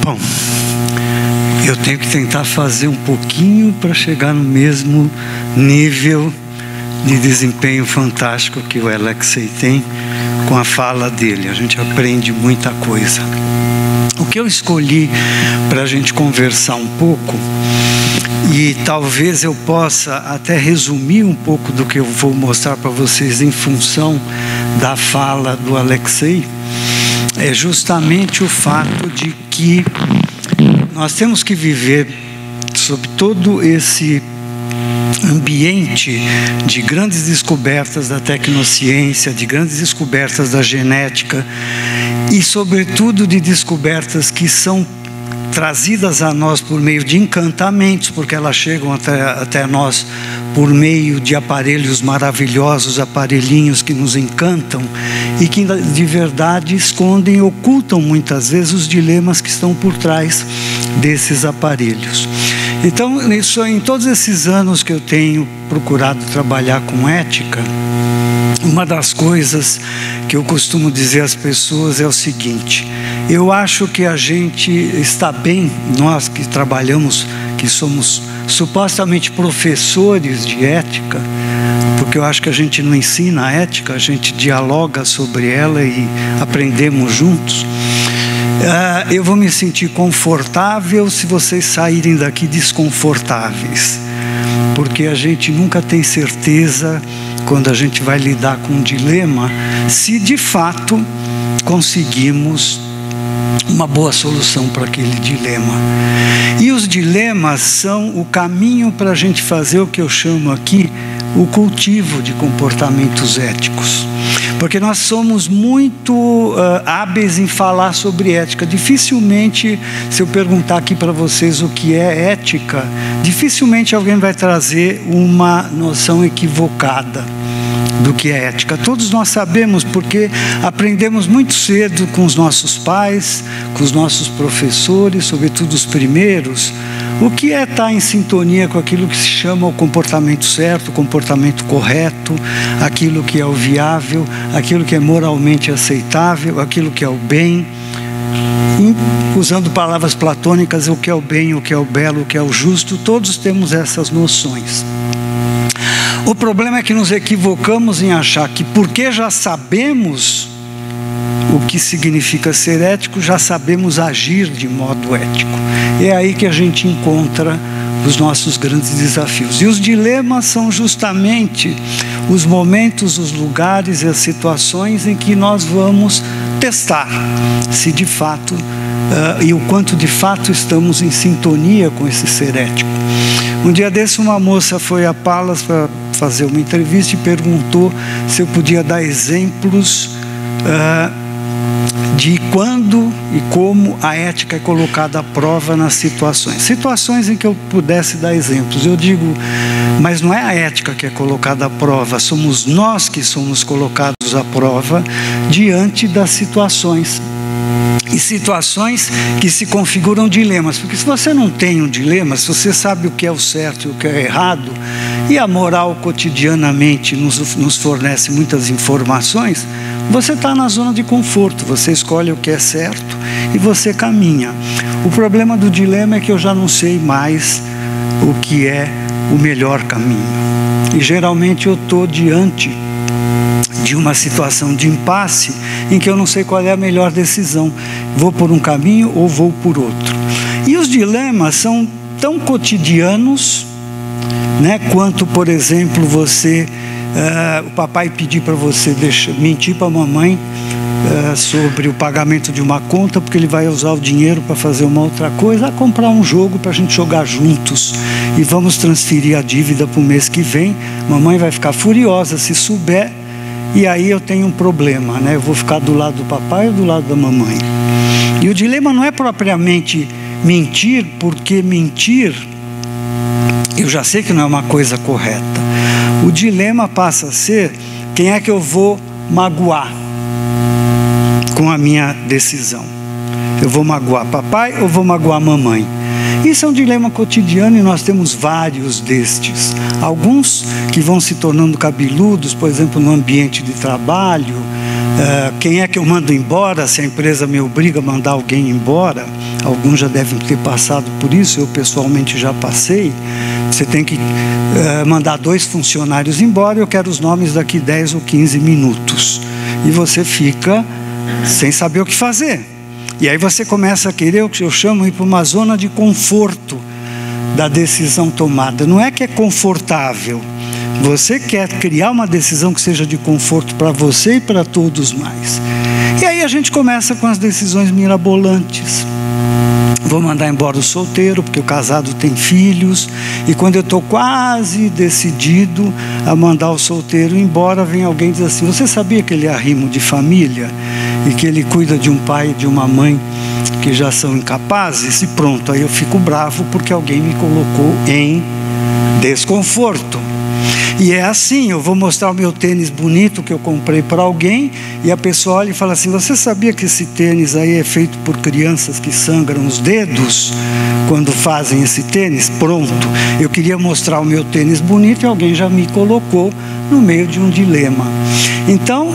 Bom, eu tenho que tentar fazer um pouquinho para chegar no mesmo nível de desempenho fantástico que o Alexei tem com a fala dele. A gente aprende muita coisa. O que eu escolhi para a gente conversar um pouco, e talvez eu possa até resumir um pouco do que eu vou mostrar para vocês em função da fala do Alexei, é justamente o fato de que nós temos que viver sob todo esse ambiente de grandes descobertas da tecnociência, de grandes descobertas da genética e, sobretudo, de descobertas que são trazidas a nós por meio de encantamentos, porque elas chegam até nós por meio de aparelhos maravilhosos, aparelhinhos que nos encantam e que de verdade escondem, ocultam muitas vezes os dilemas que estão por trás desses aparelhos. Então, em todos esses anos que eu tenho procurado trabalhar com ética, uma das coisas que eu costumo dizer às pessoas é o seguinte: eu acho que a gente está bem, nós que trabalhamos, que somos supostamente professores de ética, porque eu acho que a gente não ensina a ética, a gente dialoga sobre ela e aprendemos juntos. Eu vou me sentir confortável se vocês saírem daqui desconfortáveis, porque a gente nunca tem certeza, quando a gente vai lidar com um dilema, se de fato conseguimos uma boa solução para aquele dilema. E os dilemas são o caminho para a gente fazer o que eu chamo aqui o cultivo de comportamentos éticos. Porque nós somos muito hábeis em falar sobre ética. Dificilmente, se eu perguntar aqui para vocês o que é ética, dificilmente alguém vai trazer uma noção equivocada do que é ética. Todos nós sabemos, porque aprendemos muito cedo com os nossos pais, com os nossos professores, sobretudo os primeiros, o que é estar em sintonia com aquilo que se chama o comportamento certo, o comportamento correto, aquilo que é o viável, aquilo que é moralmente aceitável, aquilo que é o bem. Usando palavras platônicas, o que é o bem, o que é o belo, o que é o justo, todos temos essas noções. O problema é que nos equivocamos em achar que, porque já sabemos o que significa ser ético, já sabemos agir de modo ético. É aí que a gente encontra os nossos grandes desafios. E os dilemas são justamente os momentos, os lugares e as situações em que nós vamos testar se de fato e o quanto de fato estamos em sintonia com esse ser ético. Um dia desse, uma moça foi a Palas para fazer uma entrevista e perguntou se eu podia dar exemplos de quando e como a ética é colocada à prova nas situações em que eu pudesse dar exemplos. Eu digo, mas não é a ética que é colocada à prova, somos nós que somos colocados à prova diante das situações. E situações que se configuram dilemas, porque se você não tem um dilema, se você sabe o que é o certo e o que é errado, e a moral cotidianamente nos fornece muitas informações, você está na zona de conforto, você escolhe o que é certo e você caminha. O problema do dilema é que eu já não sei mais o que é o melhor caminho. E geralmente eu estou diante de uma situação de impasse em que eu não sei qual é a melhor decisão. Vou por um caminho ou vou por outro. E os dilemas são tão cotidianos, né, quanto, por exemplo, o papai pedir para você mentir para a mamãe sobre o pagamento de uma conta, porque ele vai usar o dinheiro para fazer uma outra coisa, comprar um jogo para a gente jogar juntos e vamos transferir a dívida para o mês que vem. Mamãe vai ficar furiosa se souber, e aí eu tenho um problema, né? Eu vou ficar do lado do papai ou do lado da mamãe? E o dilema não é propriamente mentir, porque mentir, eu já sei que não é uma coisa correta. O dilema passa a ser quem é que eu vou magoar com a minha decisão. Eu vou magoar papai ou vou magoar mamãe? Isso é um dilema cotidiano e nós temos vários destes. Alguns que vão se tornando cabeludos, por exemplo, no ambiente de trabalho, Quem é que eu mando embora se a empresa me obriga a mandar alguém embora? Alguns já devem ter passado por isso, eu pessoalmente já passei. Você tem que mandar 2 funcionários embora, eu quero os nomes daqui 10 ou 15 minutos. E você fica sem saber o que fazer. E aí você começa a querer o que eu chamo de ir para uma zona de conforto da decisão tomada. Não é que é confortável. Você quer criar uma decisão que seja de conforto para você e para todos mais. E aí a gente começa com as decisões mirabolantes. Vou mandar embora o solteiro, porque o casado tem filhos. E quando eu estou quase decidido a mandar o solteiro embora, vem alguém e diz assim: você sabia que ele é arrimo de família? E que ele cuida de um pai e de uma mãe que já são incapazes? E pronto, aí eu fico bravo porque alguém me colocou em desconforto. E é assim, eu vou mostrar o meu tênis bonito que eu comprei para alguém, e a pessoa olha e fala assim: você sabia que esse tênis aí é feito por crianças que sangram os dedos quando fazem esse tênis? Pronto, eu queria mostrar o meu tênis bonito e alguém já me colocou no meio de um dilema. Então,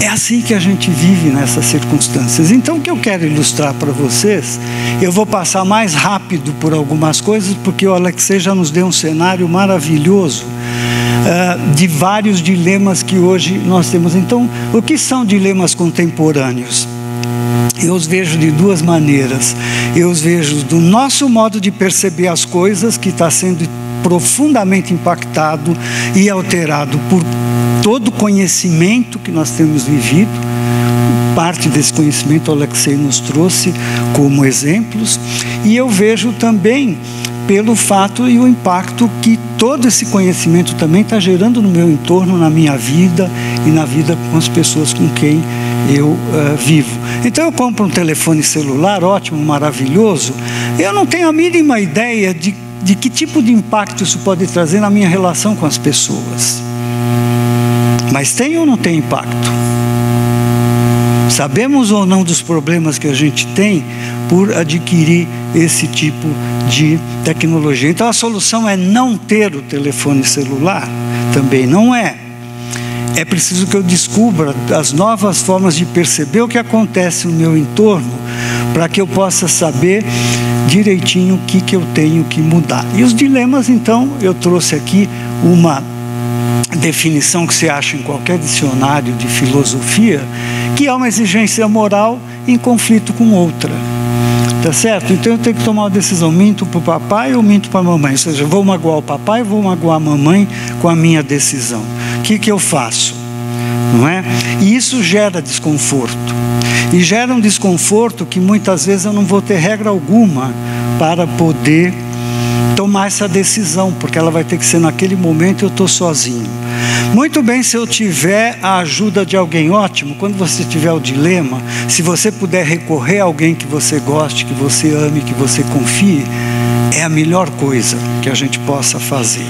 é assim que a gente vive nessas circunstâncias. Então, o que eu quero ilustrar para vocês, eu vou passar mais rápido por algumas coisas, porque o Alexei já nos deu um cenário maravilhoso de vários dilemas que hoje nós temos. Então, o que são dilemas contemporâneos? Eu os vejo de 2 maneiras. Eu os vejo do nosso modo de perceber as coisas, que está sendo profundamente impactado e alterado por todo o conhecimento que nós temos vivido. Parte desse conhecimento o Alexei nos trouxe como exemplos. E eu vejo também pelo fato e o impacto que todo esse conhecimento também está gerando no meu entorno, na minha vida e na vida com as pessoas com quem eu vivo. Então eu compro um telefone celular ótimo, maravilhoso, eu não tenho a mínima ideia de que tipo de impacto isso pode trazer na minha relação com as pessoas. Mas tem ou não tem impacto? Sabemos ou não dos problemas que a gente tem por adquirir esse tipo de tecnologia. Então a solução é não ter o telefone celular? Também não é. É preciso que eu descubra as novas formas de perceber o que acontece no meu entorno, para que eu possa saber direitinho o que eu tenho que mudar. E os dilemas, então, eu trouxe aqui uma definição que você acha em qualquer dicionário de filosofia, que é uma exigência moral em conflito com outra. Tá certo? Então eu tenho que tomar uma decisão: minto para o papai ou minto para a mamãe? Ou seja, vou magoar o papai ou vou magoar a mamãe com a minha decisão? O que eu faço? Não é? E isso gera desconforto. E gera um desconforto que muitas vezes eu não vou ter regra alguma para poder tomar essa decisão, porque ela vai ter que ser naquele momento. Eu estou sozinho. Muito bem, se eu tiver a ajuda de alguém, ótimo. Quando você tiver o dilema, se você puder recorrer a alguém que você goste, que você ame, que você confie, é a melhor coisa que a gente possa fazer.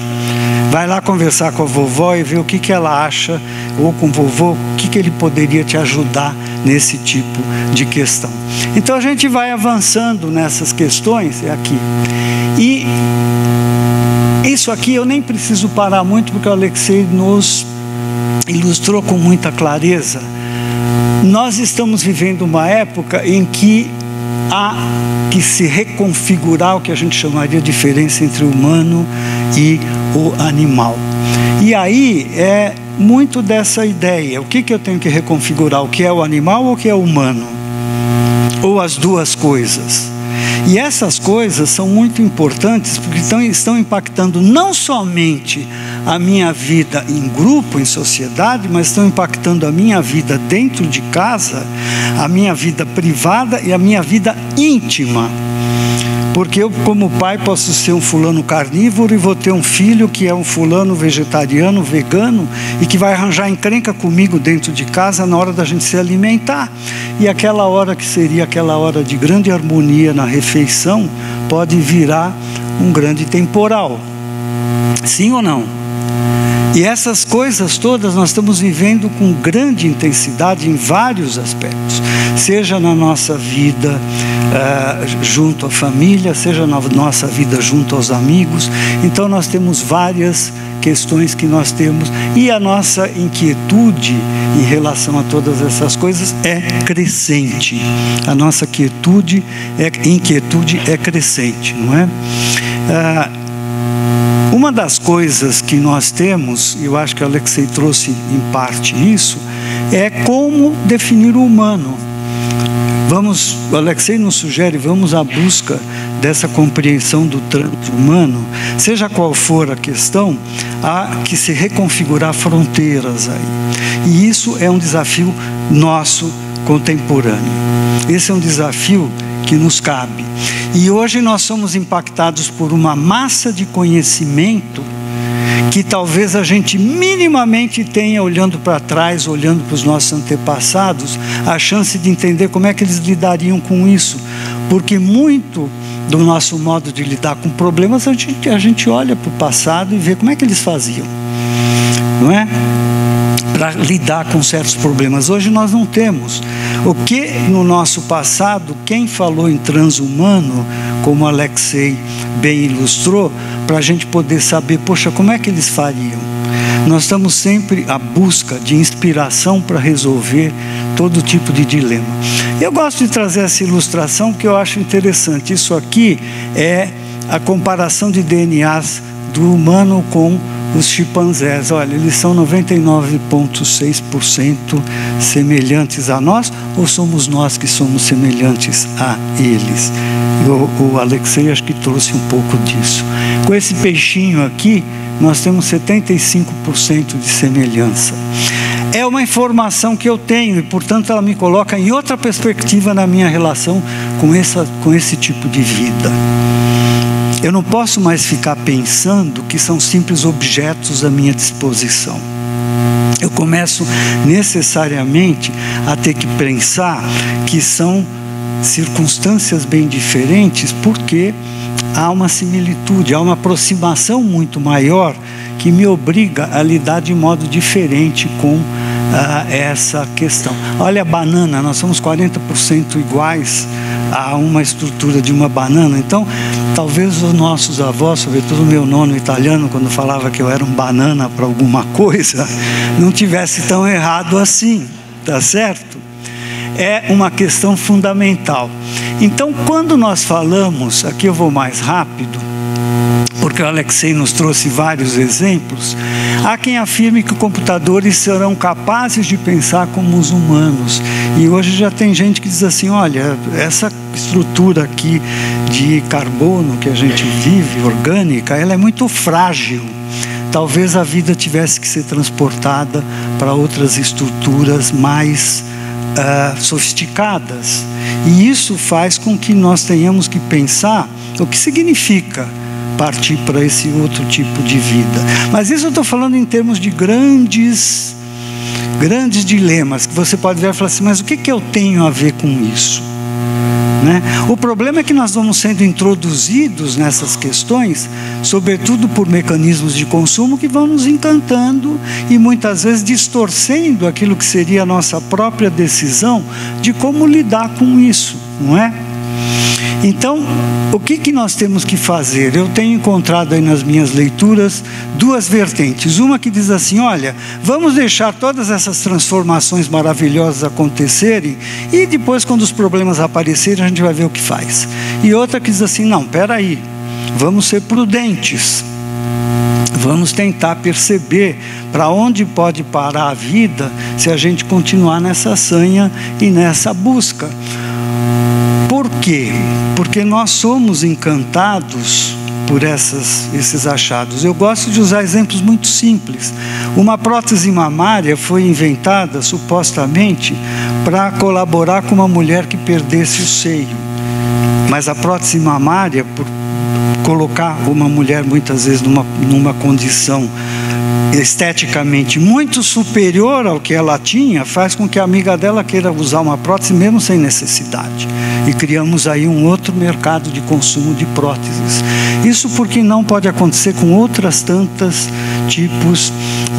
Vai lá conversar com a vovó e ver o que ela acha, ou com o vovô, o que ele poderia te ajudar nesse tipo de questão. Então a gente vai avançando nessas questões, é aqui. E isso aqui eu nem preciso parar muito, porque o Alexei nos ilustrou com muita clareza. Nós estamos vivendo uma época em que há que se reconfigurar o que a gente chamaria de diferença entre o humano e o animal. E aí é muito dessa ideia: o que eu tenho que reconfigurar? O que é o animal ou o que é o humano? Ou as duas coisas? E essas coisas são muito importantes, porque estão impactando não somente a minha vida em grupo, em sociedade, mas estão impactando a minha vida dentro de casa, a minha vida privada e a minha vida íntima. Porque eu, como pai, posso ser um fulano carnívoro e vou ter um filho que é um fulano vegetariano, vegano, e que vai arranjar encrenca comigo dentro de casa na hora da gente se alimentar. E aquela hora que seria aquela hora de grande harmonia na refeição, pode virar um grande temporal. Sim ou não? E essas coisas todas nós estamos vivendo com grande intensidade em vários aspectos, seja na nossa vida junto à família, seja na nossa vida junto aos amigos. Então nós temos várias questões que nós temos, e a nossa inquietude em relação a todas essas coisas é crescente. A nossa inquietude é crescente, não é? Uma das coisas que nós temos, eu acho que o Alexei trouxe em parte isso, é como definir o humano. O Alexei nos sugere, vamos à busca dessa compreensão do transhumano, seja qual for a questão, há que se reconfigurar fronteiras aí. E isso é um desafio nosso contemporâneo. Esse é um desafio que nos cabe. E hoje nós somos impactados por uma massa de conhecimento que talvez a gente minimamente tenha, olhando para trás, olhando para os nossos antepassados, a chance de entender como é que eles lidariam com isso. Porque muito do nosso modo de lidar com problemas, a gente olha para o passado e vê como é que eles faziam, não é? Para lidar com certos problemas. Hoje nós não temos. O que no nosso passado, quem falou em transhumano, como Alexei bem ilustrou, para a gente poder saber, poxa, como é que eles fariam? Nós estamos sempre à busca de inspiração para resolver todo tipo de dilema. Eu gosto de trazer essa ilustração porque eu acho interessante. Isso aqui é a comparação de DNAs do humano com os chimpanzés. Olha, eles são 99,6% semelhantes a nós, ou somos nós que somos semelhantes a eles? O Alexei acho que trouxe um pouco disso. Com esse peixinho aqui, nós temos 75% de semelhança. É uma informação que eu tenho e, portanto, ela me coloca em outra perspectiva na minha relação com esse tipo de vida. Eu não posso mais ficar pensando que são simples objetos à minha disposição. Eu começo necessariamente a ter que pensar que são circunstâncias bem diferentes, porque há uma similitude, há uma aproximação muito maior que me obriga a lidar de modo diferente com essa questão. Olha a banana, nós somos 40% iguais a uma estrutura de uma banana. Então, talvez os nossos avós, sobretudo o meu nono italiano, quando falava que eu era um banana para alguma coisa, não tivesse tão errado assim, tá certo? É uma questão fundamental. Então, quando nós falamos, aqui eu vou mais rápido, porque o Alexei nos trouxe vários exemplos, há quem afirme que os computadores serão capazes de pensar como os humanos. E hoje já tem gente que diz assim, olha, essa estrutura aqui de carbono que a gente vive, orgânica, ela é muito frágil. Talvez a vida tivesse que ser transportada para outras estruturas mais sofisticadas. E isso faz com que nós tenhamos que pensar o que significa partir para esse outro tipo de vida. Mas isso eu estou falando em termos de grandes dilemas, que você pode ver e falar assim, mas o que eu tenho a ver com isso? Né? O problema é que nós vamos sendo introduzidos nessas questões, sobretudo por mecanismos de consumo que vão nos encantando e muitas vezes distorcendo aquilo que seria a nossa própria decisão de como lidar com isso, não é? Então, o que nós temos que fazer? Eu tenho encontrado aí nas minhas leituras duas vertentes. Uma que diz assim, olha, vamos deixar todas essas transformações maravilhosas acontecerem e depois, quando os problemas aparecerem, a gente vai ver o que faz. E outra que diz assim, não, peraí, vamos ser prudentes. Vamos tentar perceber para onde pode parar a vida se a gente continuar nessa sanha e nessa busca. Por quê? Porque nós somos encantados por esses achados. Eu gosto de usar exemplos muito simples. Uma prótese mamária foi inventada, supostamente, para colaborar com uma mulher que perdesse o seio. Mas a prótese mamária, por colocar uma mulher, muitas vezes, numa condição esteticamente muito superior ao que ela tinha, faz com que a amiga dela queira usar uma prótese mesmo sem necessidade. E criamos aí um outro mercado de consumo de próteses. Isso porque não pode acontecer com outras tantas tipos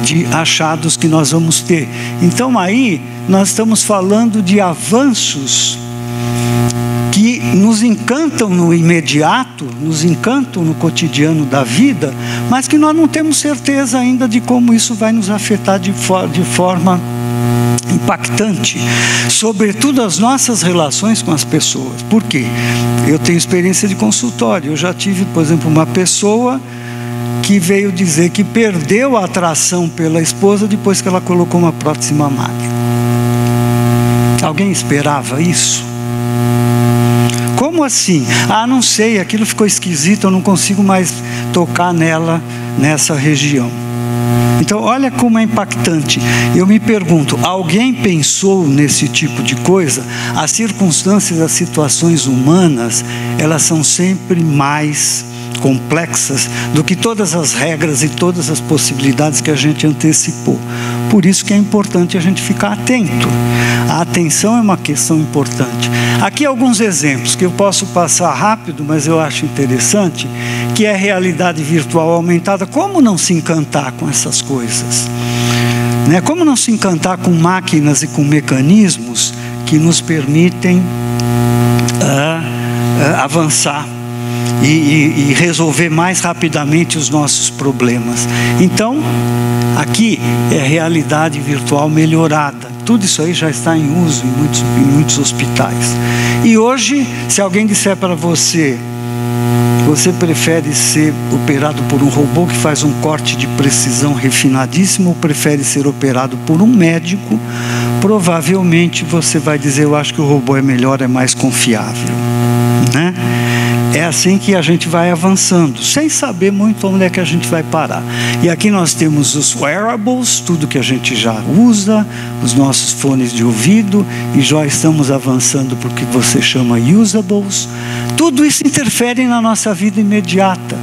de achados que nós vamos ter. Então aí nós estamos falando de avanços que nos encantam no imediato, nos encantam no cotidiano da vida, mas que nós não temos certeza ainda de como isso vai nos afetar de forma impactante, sobretudo as nossas relações com as pessoas. Por quê? Eu tenho experiência de consultório. Eu já tive, por exemplo, uma pessoa que veio dizer que perdeu a atração pela esposa depois que ela colocou uma prótese mamária. Alguém esperava isso? Como assim? Ah, não sei, aquilo ficou esquisito, eu não consigo mais tocar nela, nessa região. Então, olha como é impactante. Eu me pergunto, alguém pensou nesse tipo de coisa? As circunstâncias, as situações humanas, elas são sempre mais complexas do que todas as regras e todas as possibilidades que a gente antecipou. Por isso que é importante a gente ficar atento. A atenção é uma questão importante. Aqui alguns exemplos que eu posso passar rápido, mas eu acho interessante, que é a realidade virtual aumentada. Como não se encantar com essas coisas? Né? Como não se encantar com máquinas e com mecanismos que nos permitem avançar e resolver mais rapidamente os nossos problemas? Então, aqui é a realidade virtual melhorada. Tudo isso aí já está em uso em muitos hospitais. E hoje, se alguém disser para você, você prefere ser operado por um robô que faz um corte de precisão refinadíssimo ou prefere ser operado por um médico, provavelmente você vai dizer, eu acho que o robô é melhor, é mais confiável, né? É assim que a gente vai avançando, sem saber muito onde é que a gente vai parar. E aqui nós temos os wearables, tudo que a gente já usa, os nossos fones de ouvido, e já estamos avançando para o que você chama usables. Tudo isso interfere na nossa vida imediata.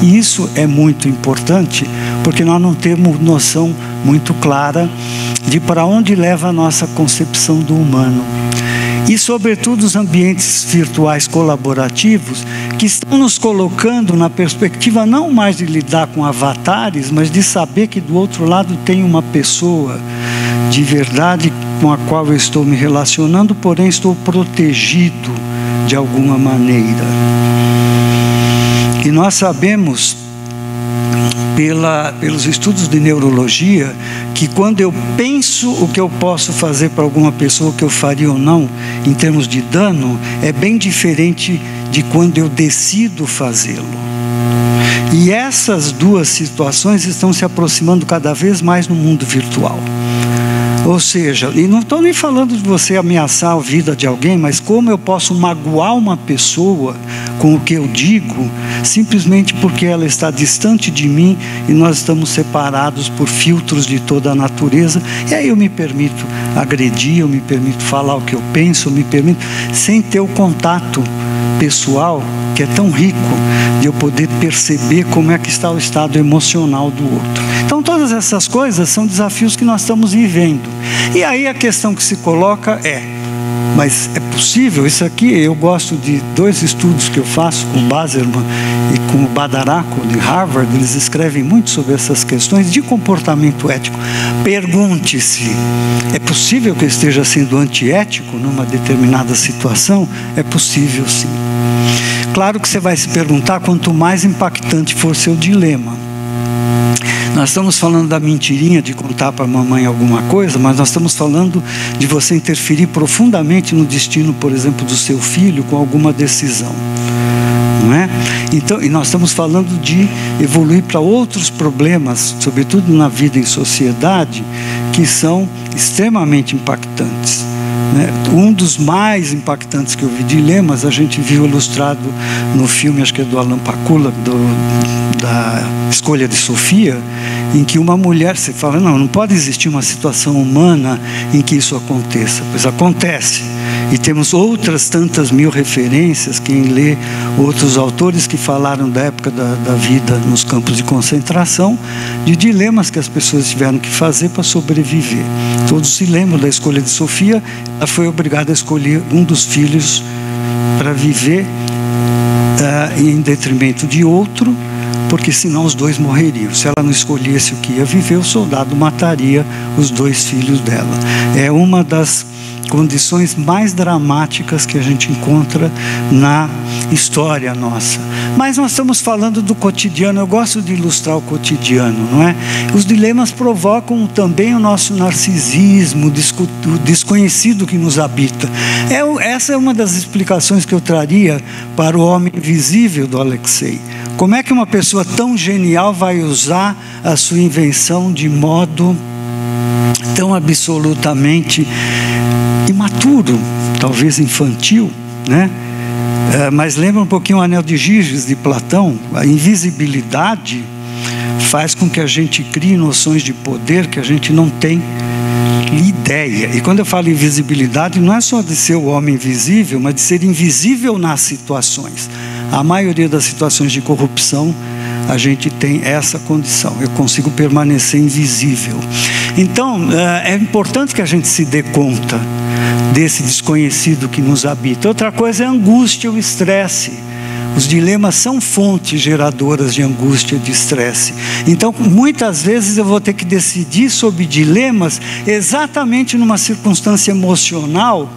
E isso é muito importante, porque nós não temos noção muito clara de para onde leva a nossa concepção do humano. E, sobretudo, os ambientes virtuais colaborativos que estão nos colocando na perspectiva não mais de lidar com avatares, mas de saber que do outro lado tem uma pessoa de verdade com a qual eu estou me relacionando, porém estou protegido de alguma maneira. E nós sabemos, pelos estudos de neurologia, que quando eu penso o que eu posso fazer para alguma pessoa, o que eu faria ou não, em termos de dano, é bem diferente de quando eu decido fazê-lo. E essas duas situações estão se aproximando cada vez mais no mundo virtual. Ou seja, e não estou nem falando de você ameaçar a vida de alguém, mas como eu posso magoar uma pessoa com o que eu digo, simplesmente porque ela está distante de mim e nós estamos separados por filtros de toda a natureza. E aí eu me permito agredir, eu me permito falar o que eu penso, eu me permito, sem ter o contato pessoal, que é tão rico, de eu poder perceber como é que está o estado emocional do outro. Então todas essas coisas são desafios que nós estamos vivendo. E aí a questão que se coloca é, mas é possível isso aqui? Eu gosto de dois estudos que eu faço com o Bazerman e com o Badaraco de Harvard. Eles escrevem muito sobre essas questões de comportamento ético. Pergunte-se, é possível que eu esteja sendo antiético numa determinada situação? É possível, sim. Claro que você vai se perguntar quanto mais impactante for seu dilema. Nós estamos falando da mentirinha de contar para a mamãe alguma coisa, mas nós estamos falando de você interferir profundamente no destino, por exemplo, do seu filho com alguma decisão. Não é? Então, e nós estamos falando de evoluir para outros problemas, sobretudo na vida em sociedade, que são extremamente impactantes. Um dos mais impactantes que eu vi, dilemas, a gente viu ilustrado no filme, acho que é do Alan Pakula, da Escolha de Sofia, em que uma mulher, você fala, não pode existir uma situação humana em que isso aconteça. Pois acontece. E temos outras tantas mil referências, quem lê outros autores que falaram da época da vida nos campos de concentração, de dilemas que as pessoas tiveram que fazer para sobreviver. Todos se lembram da Escolha de Sofia. Ela foi obrigada a escolher um dos filhos para viver em detrimento de outro, porque senão os dois morreriam. Se ela não escolhesse o que ia viver, o soldado mataria os 2 filhos dela. É uma das condições mais dramáticas que a gente encontra na história nossa. Mas nós estamos falando do cotidiano. Eu gosto de ilustrar o cotidiano, não é? Os dilemas provocam também o nosso narcisismo, o desconhecido que nos habita. Essa é uma das explicações que eu traria para o homem invisível do Alexei. Como é que uma pessoa tão genial vai usar a sua invenção de modo tão absolutamente imaturo, talvez infantil, né? Mas lembra um pouquinho o Anel de Giges de Platão. A invisibilidade faz com que a gente crie noções de poder que a gente não tem ideia. E quando eu falo invisibilidade, não é só de ser o homem invisível, mas de ser invisível nas situações. A maioria das situações de corrupção, a gente tem essa condição. Eu consigo permanecer invisível. Então, é importante que a gente se dê conta desse desconhecido que nos habita. Outra coisa é a angústia, o estresse. Os dilemas são fontes geradoras de angústia e de estresse. Então, muitas vezes eu vou ter que decidir sobre dilemas exatamente numa circunstância emocional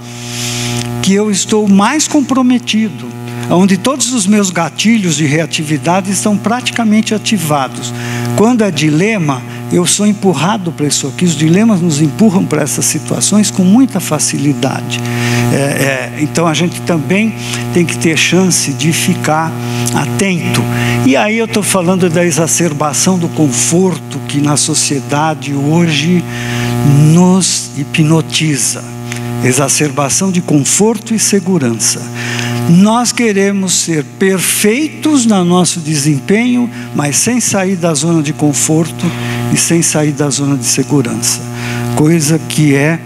que eu estou mais comprometido, onde todos os meus gatilhos de reatividade estão praticamente ativados. Quando é dilema, eu sou empurrado para isso aqui. Os dilemas nos empurram para essas situações com muita facilidade. Então a gente também tem que ter chance de ficar atento. E aí eu estou falando da exacerbação do conforto que na sociedade hoje nos hipnotiza. Exacerbação de conforto e segurança. Nós queremos ser perfeitos no nosso desempenho, mas sem sair da zona de conforto e sem sair da zona de segurança. Coisa que é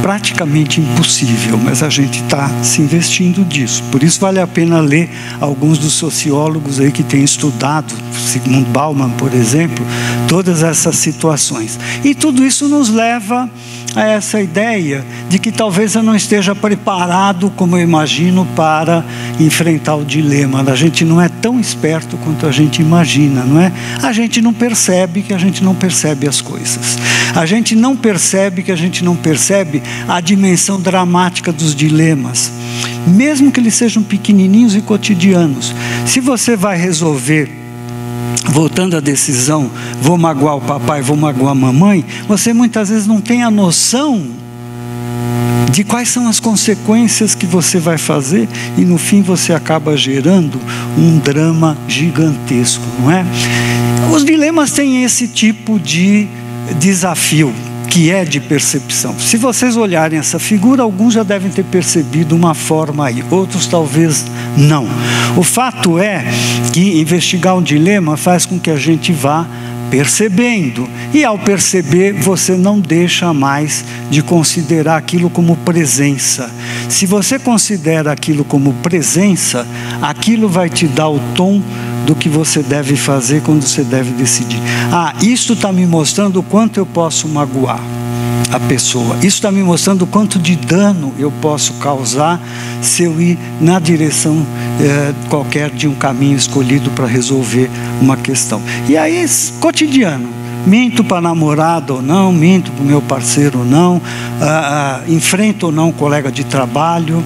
praticamente impossível, mas a gente está se investindo disso. Por isso vale a pena ler alguns dos sociólogos aí que têm estudado, Zygmunt Bauman, por exemplo, todas essas situações. E tudo isso nos leva a essa ideia de que talvez eu não esteja preparado, como eu imagino, para enfrentar o dilema. A gente não é tão esperto quanto a gente imagina, não é? A gente não percebe que a gente não percebe as coisas. A gente não percebe que a gente não percebe a dimensão dramática dos dilemas, mesmo que eles sejam pequenininhos e cotidianos. Se você vai resolver, voltando à decisão, vou magoar o papai, vou magoar a mamãe, você muitas vezes não tem a noção de quais são as consequências que você vai fazer, e no fim você acaba gerando um drama gigantesco, não é? Os dilemas têm esse tipo de desafio, que é de percepção. Se vocês olharem essa figura, alguns já devem ter percebido uma forma aí, outros talvez não. O fato é que investigar um dilema faz com que a gente vá percebendo, e ao perceber você não deixa mais de considerar aquilo como presença. Se você considera aquilo como presença, aquilo vai te dar o tom do que você deve fazer quando você deve decidir. Isso está me mostrando o quanto eu posso magoar a pessoa. Isso está me mostrando o quanto de dano eu posso causar se eu ir na direção qualquer de um caminho escolhido para resolver uma questão. E aí, cotidiano. Minto para namorado ou não, minto para o meu parceiro ou não, enfrento ou não um colega de trabalho,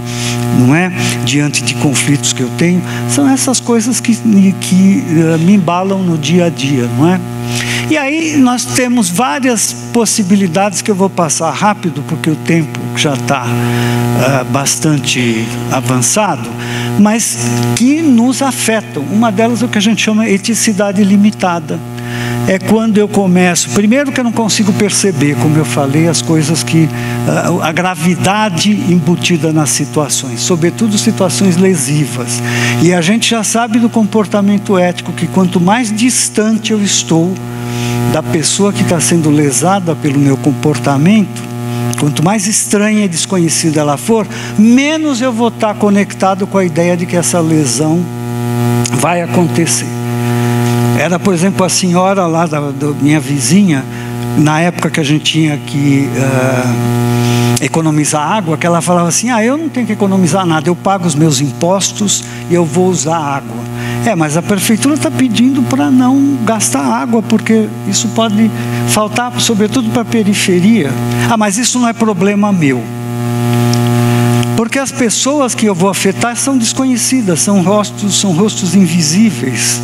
não é? Diante de conflitos que eu tenho. São essas coisas que me embalam no dia a dia, não é? E aí nós temos várias possibilidades que eu vou passar rápido, porque o tempo já está bastante avançado, mas que nos afetam. Uma delas é o que a gente chama de eticidade limitada. É quando eu começo, primeiro que eu não consigo perceber, como eu falei, as coisas que, a gravidade embutida nas situações, sobretudo situações lesivas. E a gente já sabe do comportamento ético, que quanto mais distante eu estou da pessoa que está sendo lesada pelo meu comportamento, quanto mais estranha e desconhecida ela for, menos eu vou estar conectado com a ideia de que essa lesão vai acontecer. Era, por exemplo, a senhora lá da minha vizinha, na época que a gente tinha que economizar água, que ela falava assim: eu não tenho que economizar nada, eu pago os meus impostos e eu vou usar água. Mas a prefeitura está pedindo para não gastar água, porque isso pode faltar, sobretudo para a periferia. Mas isso não é problema meu. Porque as pessoas que eu vou afetar são desconhecidas, são rostos invisíveis.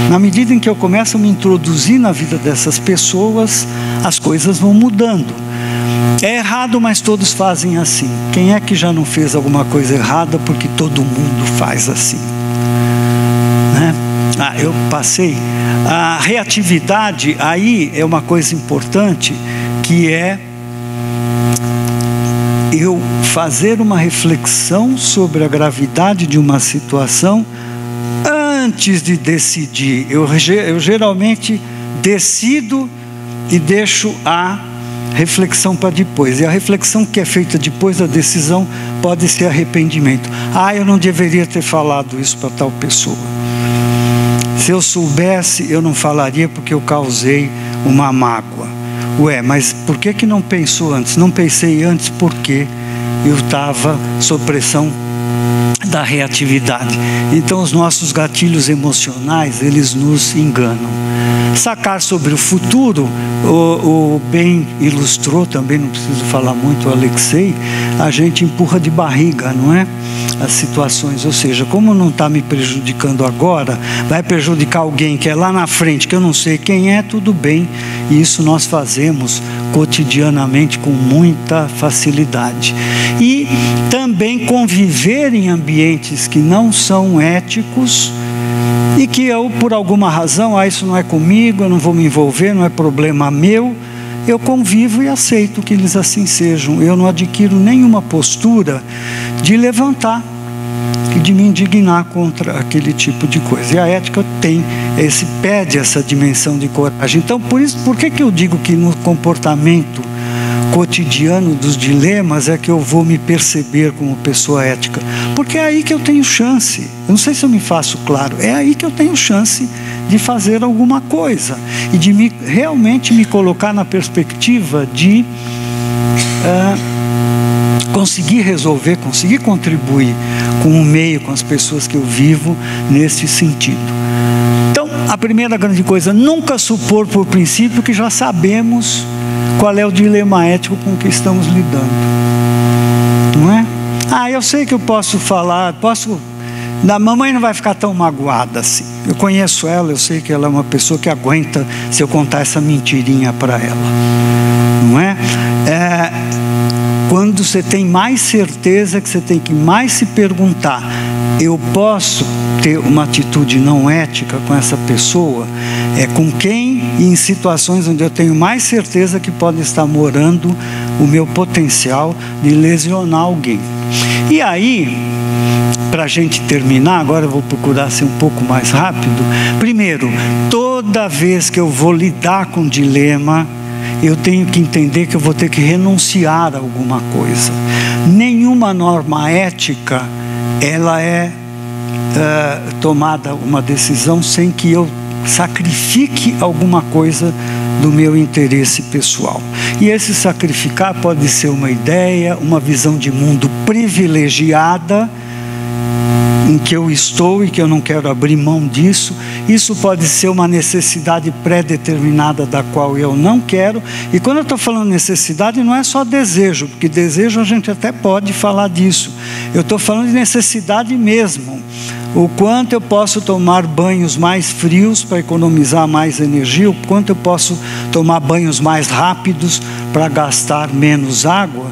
Na medida em que eu começo a me introduzir na vida dessas pessoas, as coisas vão mudando. É errado, mas todos fazem assim. Quem é que já não fez alguma coisa errada porque todo mundo faz assim? Né? Eu passei. A reatividade aí é uma coisa importante, que é eu fazer uma reflexão sobre a gravidade de uma situação antes de decidir. Eu geralmente decido e deixo a reflexão para depois. E a reflexão que é feita depois da decisão pode ser arrependimento. Eu não deveria ter falado isso para tal pessoa. Se eu soubesse, eu não falaria porque eu causei uma mágoa. Mas por que não pensou antes? Não pensei antes porque eu estava sob pressão da reatividade. Então os nossos gatilhos emocionais, eles nos enganam. Sacar sobre o futuro, o bem ilustrou também, não preciso falar muito, o Alexei, a gente empurra de barriga, não é? As situações, ou seja, como não está me prejudicando agora, vai prejudicar alguém que é lá na frente, que eu não sei quem é, tudo bem. E isso nós fazemos cotidianamente com muita facilidade. E também conviver em ambientes que não são éticos e que eu, por alguma razão, isso não é comigo, eu não vou me envolver, não é problema meu, eu convivo e aceito que eles assim sejam. Eu não adquiro nenhuma postura de levantar e de me indignar contra aquele tipo de coisa. E a ética pede essa dimensão de coragem. Então, por que eu digo que no comportamento cotidiano dos dilemas é que eu vou me perceber como pessoa ética? Porque é aí que eu tenho chance. Eu não sei se eu me faço claro. É aí que eu tenho chance de fazer alguma coisa e de realmente me colocar na perspectiva de conseguir resolver, conseguir contribuir com o meio, com as pessoas que eu vivo nesse sentido. Então, a primeira grande coisa, nunca supor por princípio que já sabemos qual é o dilema ético com que estamos lidando. Não é? Eu sei que eu posso falar, a mamãe não vai ficar tão magoada assim. Eu conheço ela, eu sei que ela é uma pessoa que aguenta se eu contar essa mentirinha para ela. Não é? Quando você tem mais certeza, que você tem que mais se perguntar, eu posso ter uma atitude não ética com essa pessoa? Com quem e em situações onde eu tenho mais certeza que pode estar morando o meu potencial de lesionar alguém. E aí, para a gente terminar, agora eu vou procurar ser um pouco mais rápido. Primeiro, toda vez que eu vou lidar com dilema, eu tenho que entender que eu vou ter que renunciar a alguma coisa. Nenhuma norma ética, ela é tomada uma decisão sem que eu sacrifique alguma coisa do meu interesse pessoal. E esse sacrificar pode ser uma ideia, uma visão de mundo privilegiada, em que eu estou e que eu não quero abrir mão disso. Isso pode ser uma necessidade pré-determinada da qual eu não quero. E quando eu estou falando necessidade, não é só desejo, porque desejo a gente até pode falar disso. Eu estou falando de necessidade mesmo. O quanto eu posso tomar banhos mais frios para economizar mais energia, o quanto eu posso tomar banhos mais rápidos para gastar menos água.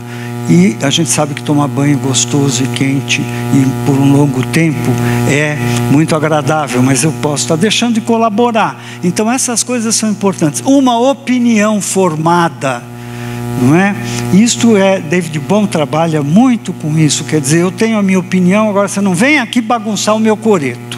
E a gente sabe que tomar banho gostoso e quente e por um longo tempo é muito agradável, mas eu posso estar deixando de colaborar. Então essas coisas são importantes. Uma opinião formada, não é? David Bohm trabalha muito com isso, quer dizer, eu tenho a minha opinião, agora você não vem aqui bagunçar o meu coreto,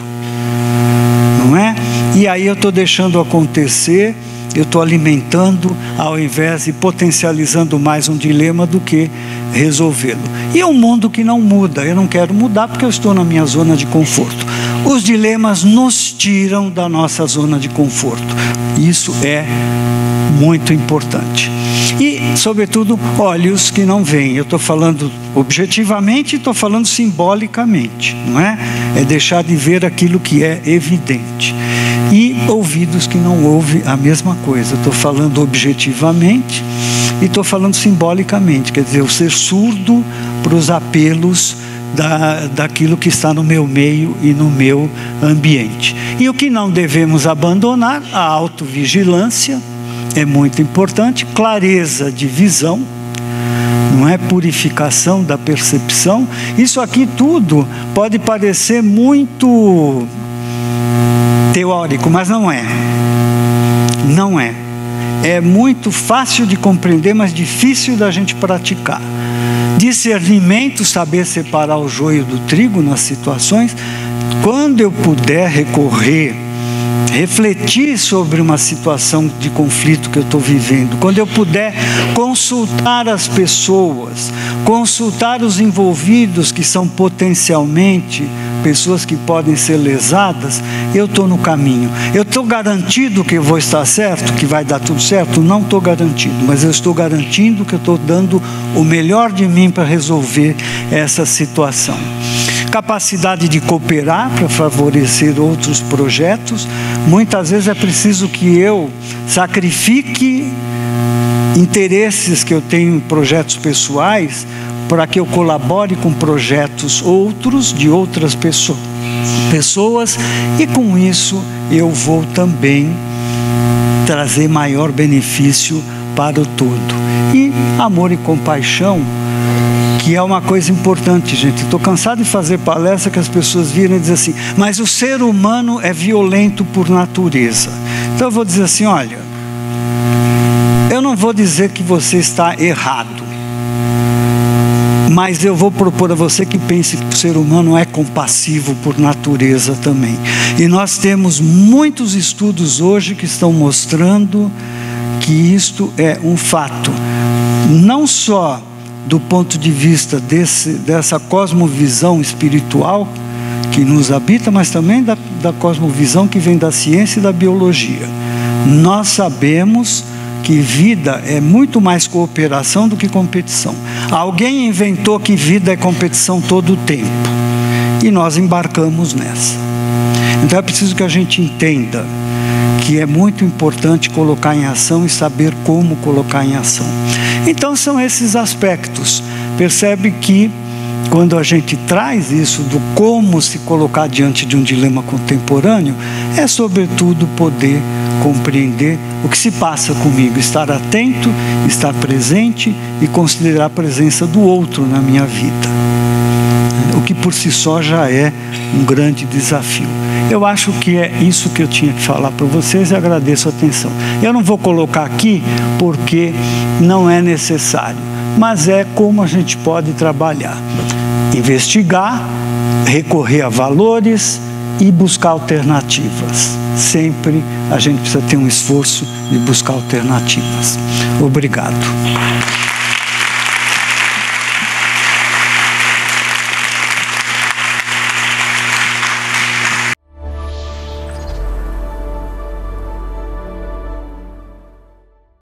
não é? E aí eu estou deixando acontecer, eu estou alimentando ao invés de potencializando mais um dilema do que resolvê-lo. E é um mundo que não muda, eu não quero mudar porque eu estou na minha zona de conforto. Os dilemas nos tiram da nossa zona de conforto. Isso é muito importante. E, sobretudo, olhos que não veem. Eu estou falando objetivamente e estou falando simbolicamente, não é? É deixar de ver aquilo que é evidente. E ouvidos que não ouvem a mesma coisa. Estou falando objetivamente e estou falando simbolicamente. Quer dizer, eu ser surdo para os apelos daquilo que está no meu meio e no meu ambiente. E o que não devemos abandonar, a autovigilância, é muito importante, clareza de visão, não é? Purificação da percepção. Isso aqui tudo pode parecer muito teórico, mas não é. Não é. É muito fácil de compreender, mas difícil da gente praticar. Discernimento, saber separar o joio do trigo nas situações. Quando eu puder recorrer, refletir sobre uma situação de conflito que eu estou vivendo, quando eu puder consultar as pessoas, consultar os envolvidos que são potencialmente pessoas que podem ser lesadas, eu estou no caminho. Eu estou garantido que eu vou estar certo, que vai dar tudo certo? Não estou garantido, mas eu estou garantindo que eu estou dando o melhor de mim para resolver essa situação. Capacidade de cooperar para favorecer outros projetos. Muitas vezes é preciso que eu sacrifique interesses que eu tenho em projetos pessoais para que eu colabore com projetos outros, de outras pessoas, e com isso eu vou também trazer maior benefício para o todo. E amor e compaixão, que é uma coisa importante, gente. Estou cansado de fazer palestra que as pessoas viram e dizem assim, mas o ser humano é violento por natureza. Então eu vou dizer assim, olha, eu não vou dizer que você está errado, mas eu vou propor a você que pense que o ser humano é compassivo por natureza também. E nós temos muitos estudos hoje que estão mostrando que isto é um fato. Não só do ponto de vista dessa cosmovisão espiritual que nos habita, mas também da cosmovisão que vem da ciência e da biologia. Nós sabemos que vida é muito mais cooperação do que competição. Alguém inventou que vida é competição todo o tempo, e nós embarcamos nessa. Então é preciso que a gente entenda que é muito importante colocar em ação e saber como colocar em ação. Então são esses aspectos. Percebe que quando a gente traz isso do como se colocar diante de um dilema contemporâneo, é sobretudo poder compreender o que se passa comigo, estar atento, estar presente e considerar a presença do outro na minha vida, o que por si só já é um grande desafio. Eu acho que é isso que eu tinha que falar para vocês e agradeço a atenção. Eu não vou colocar aqui porque não é necessário, mas é como a gente pode trabalhar. Investigar, recorrer a valores e buscar alternativas. Sempre a gente precisa ter um esforço de buscar alternativas. Obrigado.